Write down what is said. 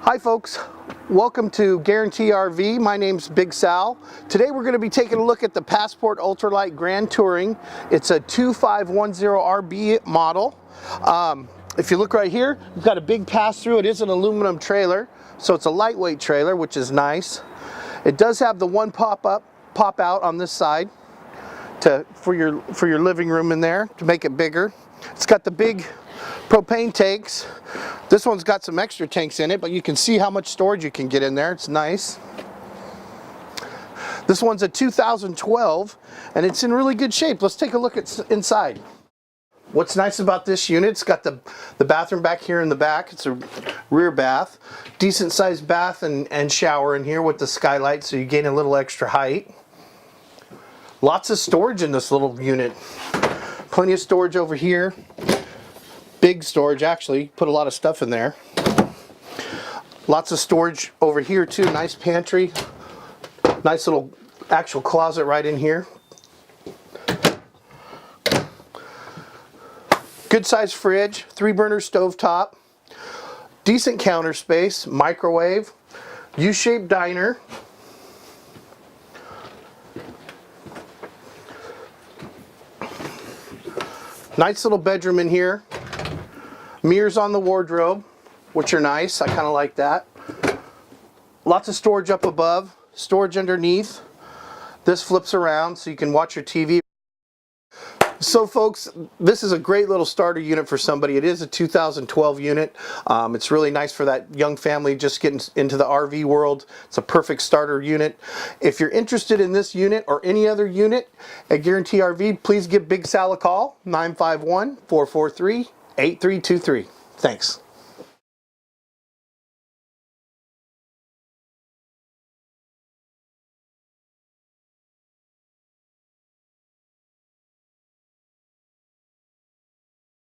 Hi folks, welcome to Guaranty RV. My name's Big Sal. Today we're going to be taking a look at the Passport Ultralight Grand Touring. It's a 2510RB model. If you look right here, we've got a big pass-through. It is an aluminum trailer, so it's a lightweight trailer, which is nice. It does have the one pop-out on this side for your living room in there to make it bigger. It's got the big propane tanks. This one's got some extra tanks in it, but you can see how much storage you can get in there. It's nice. This one's a 2012 and it's in really good shape. Let's take a look at inside. What's nice about this unit, it's got the bathroom back here in the back. It's a rear bath. Decent sized bath and shower in here with the skylight, so you gain a little extra height. Lots of storage in this little unit. Plenty of storage over here. Big storage, actually. Put a lot of stuff in there. Lots of storage over here too. Nice pantry. Nice little actual closet right in here. Good sized fridge. 3-burner stovetop. Decent counter space. Microwave. U-shaped diner. Nice little bedroom in here. Mirrors on the wardrobe, which are nice. I kind of like that. Lots of storage up above, storage underneath. This flips around so you can watch your TV. So folks, this is a great little starter unit for somebody. It is a 2012 unit. It's really nice for that young family just getting into the RV world. It's a perfect starter unit. If you're interested in this unit or any other unit at Guaranty RV, please give Big Sal a call, 951-443-8323. Thanks.